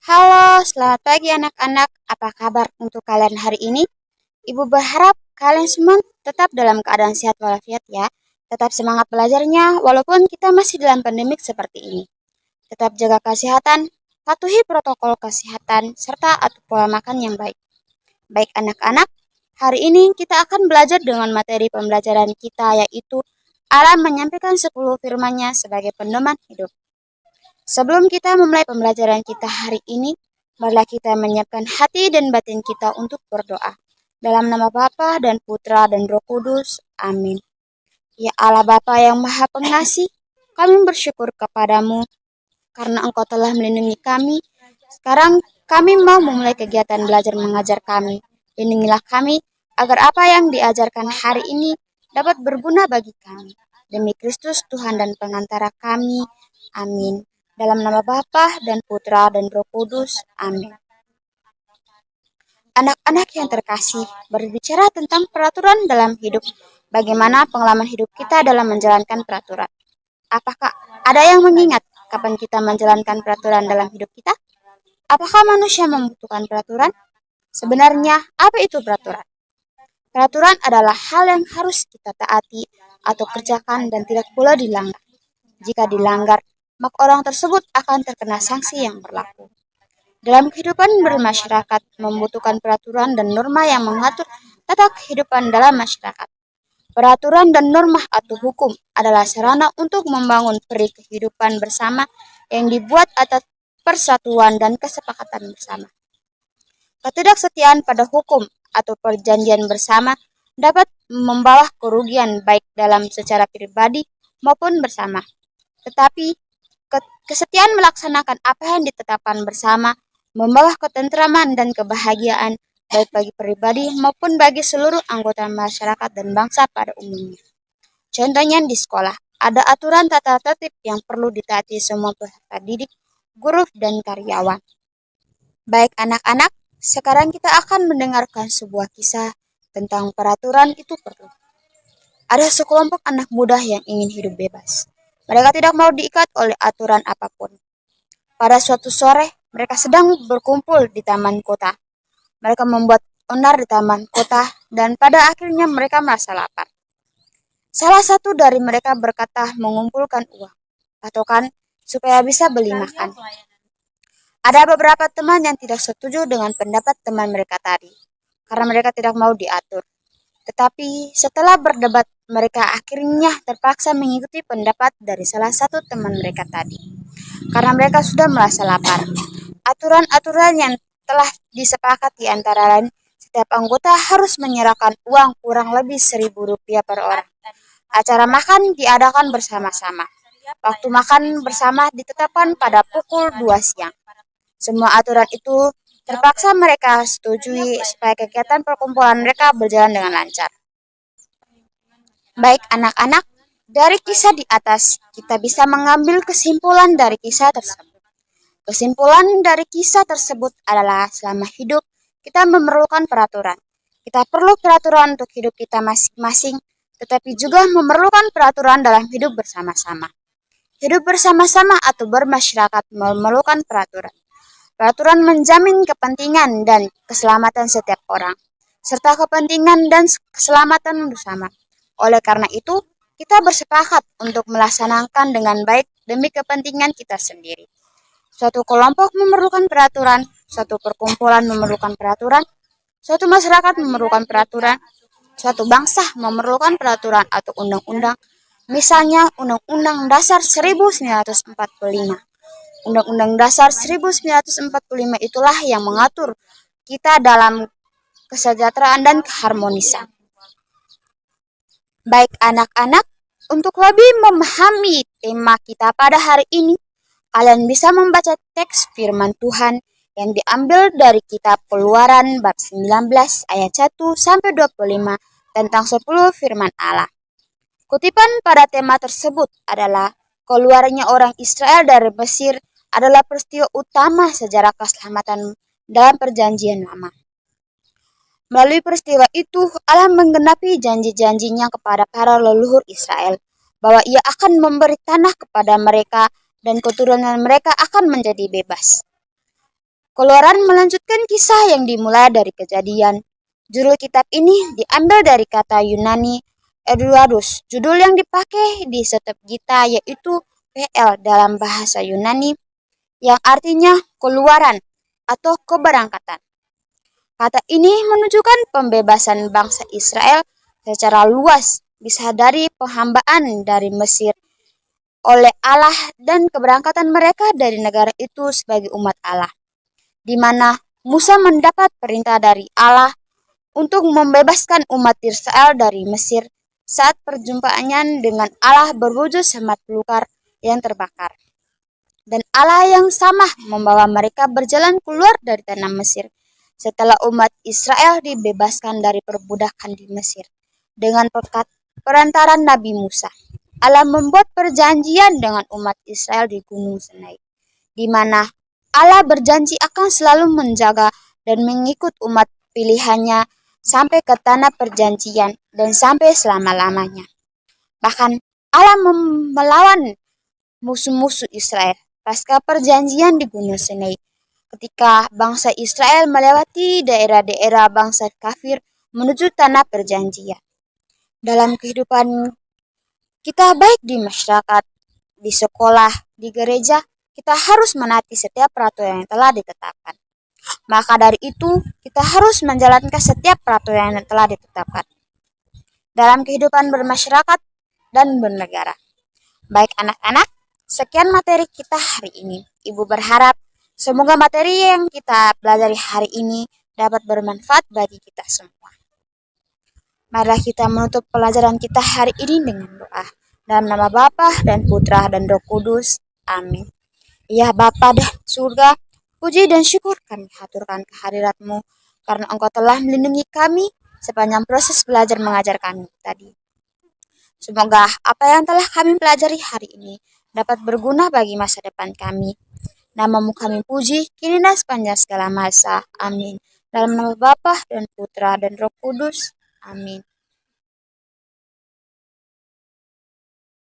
Halo, selamat pagi anak-anak. Apa kabar untuk kalian hari ini? Ibu berharap kalian semua tetap dalam keadaan sehat walafiat ya. Tetap semangat belajarnya walaupun kita masih dalam pandemik seperti ini. Tetap jaga kesehatan, patuhi protokol kesehatan, serta atur pola makan yang baik. Baik anak-anak, hari ini kita akan belajar dengan materi pembelajaran kita yaitu Allah menyampaikan 10 firman-Nya sebagai pedoman hidup. Sebelum kita memulai pembelajaran kita hari ini, marilah kita menyiapkan hati dan batin kita untuk berdoa. Dalam nama Bapa dan Putra dan Roh Kudus. Amin. Ya Allah Bapa yang Maha Pengasih, kami bersyukur kepadamu karena Engkau telah melindungi kami. Sekarang kami mau memulai kegiatan belajar mengajar kami. Lindungilah kami agar apa yang diajarkan hari ini dapat berguna bagi kami. Demi Kristus Tuhan dan pengantara kami. Amin. Dalam nama Bapa dan Putra dan Roh Kudus. Amin. Anak-anak yang terkasih, berbicara tentang peraturan dalam hidup. Bagaimana pengalaman hidup kita dalam menjalankan peraturan? Apakah ada yang mengingat kapan kita menjalankan peraturan dalam hidup kita? Apakah manusia membutuhkan peraturan? Sebenarnya, apa itu peraturan? Peraturan adalah hal yang harus kita taati atau kerjakan dan tidak boleh dilanggar. Jika dilanggar, maka orang tersebut akan terkena sanksi yang berlaku. Dalam kehidupan bermasyarakat, membutuhkan peraturan dan norma yang mengatur tata kehidupan dalam masyarakat. Peraturan dan norma atau hukum adalah sarana untuk membangun peri kehidupan bersama yang dibuat atas persatuan dan kesepakatan bersama. Ketidaksetiaan pada hukum atau perjanjian bersama dapat membawa kerugian baik dalam secara pribadi maupun bersama. Tetapi kesetiaan melaksanakan apa yang ditetapkan bersama membawa ketentraman dan kebahagiaan baik bagi pribadi maupun bagi seluruh anggota masyarakat dan bangsa pada umumnya. Contohnya di sekolah, ada aturan tata tertib yang perlu ditaati semua peserta didik, guru, dan karyawan. Baik anak-anak, sekarang kita akan mendengarkan sebuah kisah tentang peraturan itu perlu. Ada sekelompok anak muda yang ingin hidup bebas. Mereka tidak mau diikat oleh aturan apapun. Pada suatu sore, mereka sedang berkumpul di taman kota. Mereka membuat onar di taman kota dan pada akhirnya mereka merasa lapar. Salah satu dari mereka berkata mengumpulkan uang, patokan supaya bisa beli makan. Ada beberapa teman yang tidak setuju dengan pendapat teman mereka tadi, karena mereka tidak mau diatur. Tetapi setelah berdebat, mereka akhirnya terpaksa mengikuti pendapat dari salah satu teman mereka tadi, karena mereka sudah merasa lapar. Aturan-aturan yang telah disepakati antara lain, setiap anggota harus menyerahkan uang kurang lebih Rp1.000 per orang. Acara makan diadakan bersama-sama. Waktu makan bersama ditetapkan pada pukul 2 siang. Semua aturan itu terpaksa mereka setujui supaya kegiatan perkumpulan mereka berjalan dengan lancar. Baik anak-anak, dari kisah di atas kita bisa mengambil kesimpulan dari kisah tersebut. Kesimpulan dari kisah tersebut adalah selama hidup kita memerlukan peraturan. Kita perlu peraturan untuk hidup kita masing-masing, tetapi juga memerlukan peraturan dalam hidup bersama-sama. Hidup bersama-sama atau bermasyarakat memerlukan peraturan. Peraturan menjamin kepentingan dan keselamatan setiap orang, serta kepentingan dan keselamatan bersama. Oleh karena itu, kita bersepakat untuk melaksanakan dengan baik demi kepentingan kita sendiri. Suatu kelompok memerlukan peraturan, suatu perkumpulan memerlukan peraturan, suatu masyarakat memerlukan peraturan, suatu bangsa memerlukan peraturan atau undang-undang. Misalnya Undang-Undang Dasar 1945. Undang-Undang Dasar 1945 itulah yang mengatur kita dalam kesejahteraan dan keharmonisan. Baik anak-anak, untuk lebih memahami tema kita pada hari ini, kalian bisa membaca teks firman Tuhan yang diambil dari kitab Keluaran bab 19 ayat 1 sampai 25 tentang 10 firman Allah. Kutipan pada tema tersebut adalah keluarnya orang Israel dari Mesir adalah peristiwa utama sejarah keselamatan dalam perjanjian lama. Melalui peristiwa itu, Allah menggenapi janji-janjinya kepada para leluhur Israel, bahwa ia akan memberi tanah kepada mereka dan keturunan mereka akan menjadi bebas. Keluaran melanjutkan kisah yang dimulai dari Kejadian. Judul kitab ini diambil dari kata Yunani Eduardus. Judul yang dipakai di Septuaginta yaitu PL dalam bahasa Yunani yang artinya keluaran atau keberangkatan. Kata ini menunjukkan pembebasan bangsa Israel secara luas, bisa dari penghambaan dari Mesir oleh Allah dan keberangkatan mereka dari negara itu sebagai umat Allah, di mana Musa mendapat perintah dari Allah untuk membebaskan umat Israel dari Mesir saat perjumpaannya dengan Allah berwujud semat belukar yang terbakar. Dan Allah yang sama membawa mereka berjalan keluar dari tanah Mesir setelah umat Israel dibebaskan dari perbudakan di Mesir. Dengan perantaran Nabi Musa, Allah membuat perjanjian dengan umat Israel di Gunung Sinai, di mana Allah berjanji akan selalu menjaga dan mengikut umat pilihannya sampai ke tanah perjanjian dan sampai selama-lamanya. Bahkan Allah melawan musuh-musuh Israel pasca perjanjian di Gunung Sinai, ketika bangsa Israel melewati daerah-daerah bangsa kafir menuju tanah perjanjian. Dalam kehidupan kita baik di masyarakat, di sekolah, di gereja, kita harus menaati setiap peraturan yang telah ditetapkan. Maka dari itu, kita harus menjalankan setiap peraturan yang telah ditetapkan dalam kehidupan bermasyarakat dan bernegara. Baik anak-anak, sekian materi kita hari ini. Ibu berharap semoga materi yang kita pelajari hari ini dapat bermanfaat bagi kita semua. Marilah kita menutup pelajaran kita hari ini dengan doa. Dalam nama Bapa dan Putra dan Roh Kudus. Amin. Ya Bapa dan surga, puji dan syukur kami haturkan kehadirat-Mu karena Engkau telah melindungi kami sepanjang proses belajar mengajar kami tadi. Semoga apa yang telah kami pelajari hari ini dapat berguna bagi masa depan kami. Nama-Mu kami puji, kini dan sepanjang segala masa. Amin. Dalam nama Bapa dan Putra dan Roh Kudus. Amin.